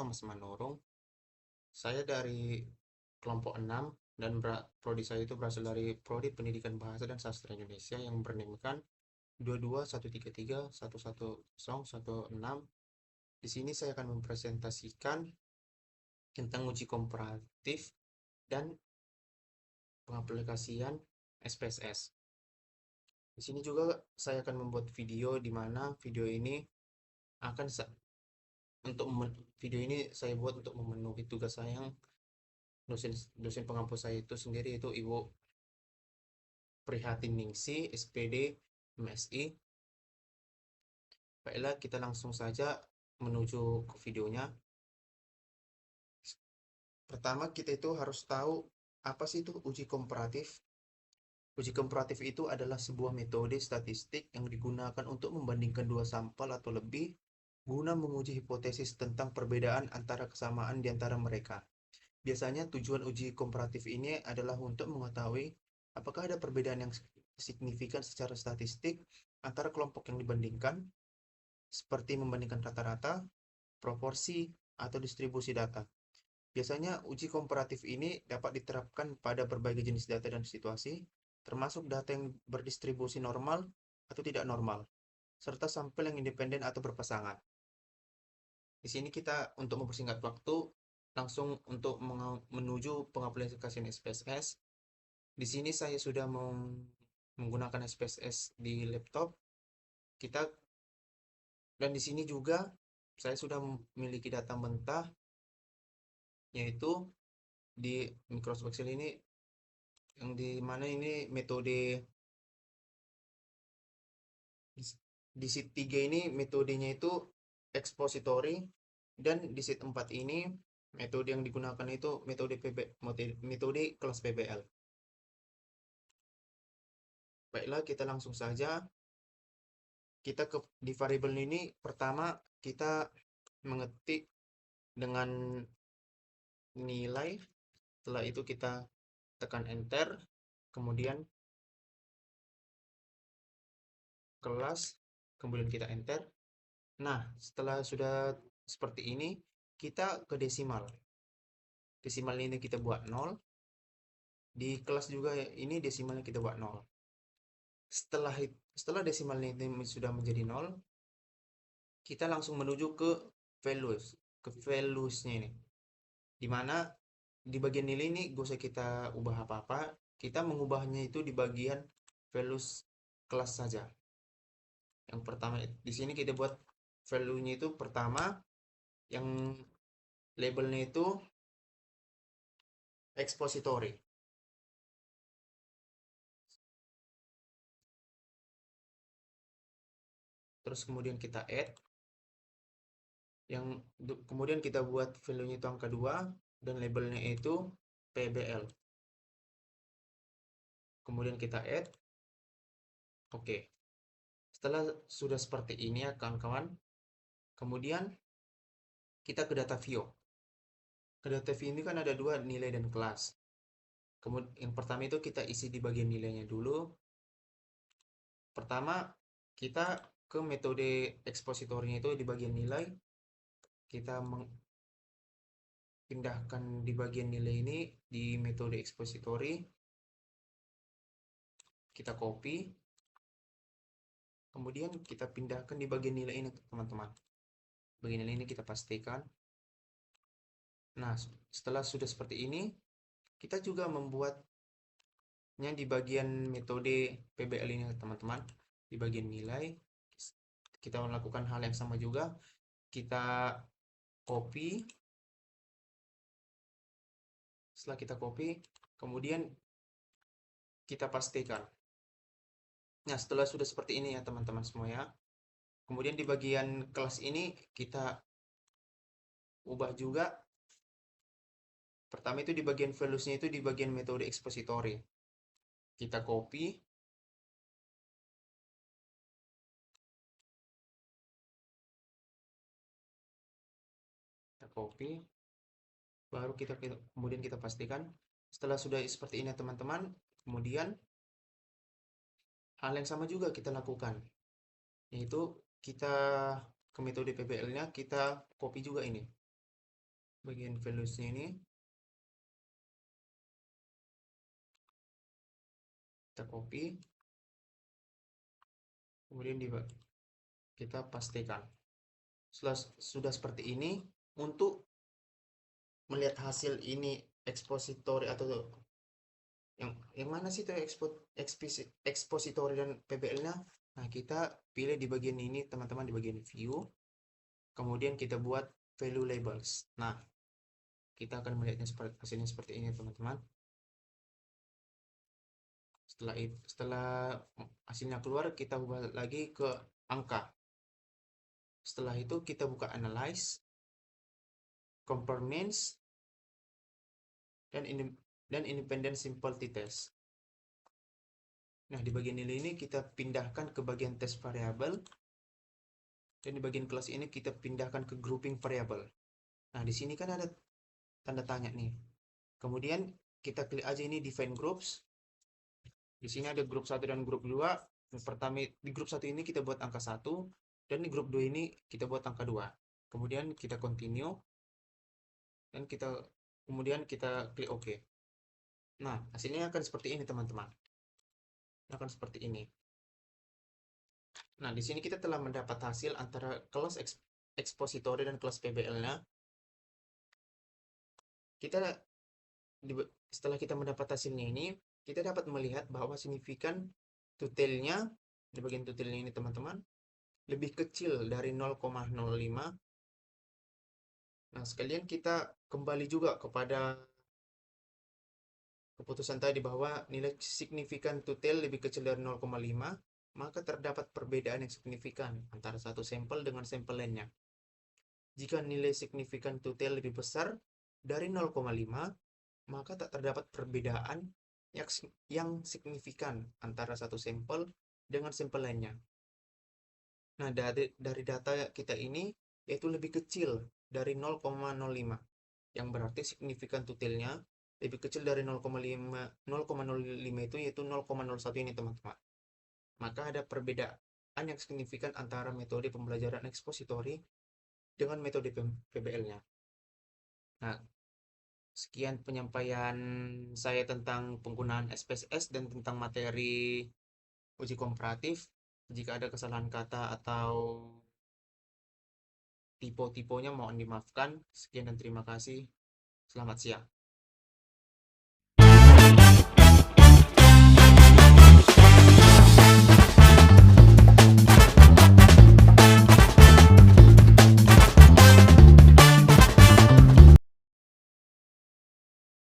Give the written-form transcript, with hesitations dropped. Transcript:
nama Mas Manurung. Saya dari kelompok 6 dan prodi saya itu berasal dari Prodi Pendidikan Bahasa dan Sastra Indonesia yang bernamakan 22133111016. Di sini saya akan mempresentasikan tentang uji komparatif dan pengaplikasian SPSS. Di sini juga saya akan membuat video di mana video ini akan untuk video ini saya buat untuk memenuhi tugas saya yang dosen dosen pengampus saya itu sendiri, itu Ibu Prihatin Ningsi, SPD, MSI. Baiklah, kita langsung saja menuju ke videonya. Pertama, kita itu harus tahu apa sih itu uji komparatif. Uji komparatif itu adalah sebuah metode statistik yang digunakan untuk membandingkan dua sampel atau lebih guna menguji hipotesis tentang perbedaan antara kesamaan di antara mereka. Biasanya tujuan uji komparatif ini adalah untuk mengetahui apakah ada perbedaan yang signifikan secara statistik antara kelompok yang dibandingkan, seperti membandingkan rata-rata, proporsi, atau distribusi data. Biasanya uji komparatif ini dapat diterapkan pada berbagai jenis data dan situasi, termasuk data yang berdistribusi normal atau tidak normal, serta sampel yang independen atau berpasangan. Di sini kita untuk mempersingkat waktu langsung untuk menuju pengaplikasian SPSS. Di sini saya sudah menggunakan SPSS di laptop kita, dan di sini juga saya sudah memiliki data mentah, yaitu di Microsoft Excel ini, yang di mana ini metode di sheet 3 ini metodenya itu expository, dan di sheet 4 ini metode yang digunakan itu metode kelas PBL. Baiklah, kita langsung saja. Kita di variabel ini pertama kita mengetik dengan nilai, setelah itu kita tekan enter, kemudian kelas, kemudian kita enter. Nah, setelah sudah seperti ini, kita ke desimal. Desimal ini kita buat 0. Di kelas juga ini desimalnya kita buat 0. Setelah desimal ini sudah menjadi 0, kita langsung menuju ke values-nya ini. Dimana di bagian nilai ini gak usah kita ubah apa-apa, kita mengubahnya itu di bagian values kelas saja. Yang pertama di sini kita buat value-nya itu pertama, yang labelnya itu expository. Terus kemudian kita add, yang kemudian kita buat value-nya itu angka 2 dan labelnya itu PBL. Kemudian kita add. Oke. Setelah sudah seperti ini ya kawan-kawan, kemudian kita ke data view. Ke data view ini kan ada dua, nilai dan kelas. Kemudian yang pertama itu kita isi di bagian nilainya dulu. Pertama, kita ke metode expository itu di bagian nilai. Kita pindahkan di bagian nilai ini di metode expository. Kita copy. Kemudian kita pindahkan di bagian nilai ini, teman-teman. Bagian nilai ini kita pastikan. Nah, setelah sudah seperti ini, kita juga membuatnya di bagian metode PBL ini, teman-teman. Di bagian nilai, kita melakukan hal yang sama juga. Kita copy. Setelah kita copy, kemudian kita pastikan. Nah, setelah sudah seperti ini ya teman-teman semua ya. Kemudian di bagian kelas ini kita ubah juga. Pertama itu di bagian values-nya itu di bagian metode expository. Kita copy. Kita copy. Baru kemudian kita pastikan. Setelah sudah seperti ini teman-teman, kemudian hal yang sama juga kita lakukan, yaitu kita ke metode PBL-nya, kita copy juga ini. bagian values-nya ini kita copy, kemudian kita pastikan. Sudah seperti ini. Untuk melihat hasil ini expository atau yang mana sih itu expository dan PBL-nya. Nah, kita pilih di bagian ini teman-teman, di bagian view, kemudian kita buat value labels. Nah, kita akan melihatnya hasilnya seperti ini teman-teman. Setelah hasilnya keluar, kita ubah lagi ke angka. Setelah itu kita buka analyze, compare means, dan independent simple t-test. Nah, di bagian nilai ini kita pindahkan ke bagian test variable, dan di bagian kelas ini kita pindahkan ke grouping variable. Nah, di sini kan ada tanda tanya nih. Kemudian kita klik aja ini define groups. Di sini ada grup 1 dan grup 2. Pertama di grup 1 ini kita buat angka 1, dan di grup 2 ini kita buat angka 2. Kemudian kita continue, dan kemudian kita klik OK. Nah, hasilnya akan seperti ini teman-teman. Akan seperti ini. Nah, di sini kita telah mendapat hasil antara kelas expository dan kelas PBL-nya. Setelah kita mendapat hasilnya ini, kita dapat melihat bahwa signifikan tutelnya di bagian tutelnya ini teman-teman lebih kecil dari 0,05. Nah, sekalian kita kembali juga kepada keputusan tadi bahwa nilai signifikan tutel lebih kecil dari 0,5, maka terdapat perbedaan yang signifikan antara satu sampel dengan sampel lainnya. Jika nilai signifikan tutel lebih besar dari 0,5, maka tak terdapat perbedaan yang signifikan antara satu sampel dengan sampel lainnya. Nah, dari data kita ini, yaitu lebih kecil dari 0,05, yang berarti signifikan tutelnya lebih kecil dari 0,05 itu, yaitu 0,01 ini teman-teman. Maka ada perbedaan yang signifikan antara metode pembelajaran ekspositori dengan metode PBL-nya. Nah, sekian penyampaian saya tentang penggunaan SPSS dan tentang materi uji komparatif. Jika ada kesalahan kata atau tipe-tipenya mohon dimaafkan. Sekian dan terima kasih. Selamat siang.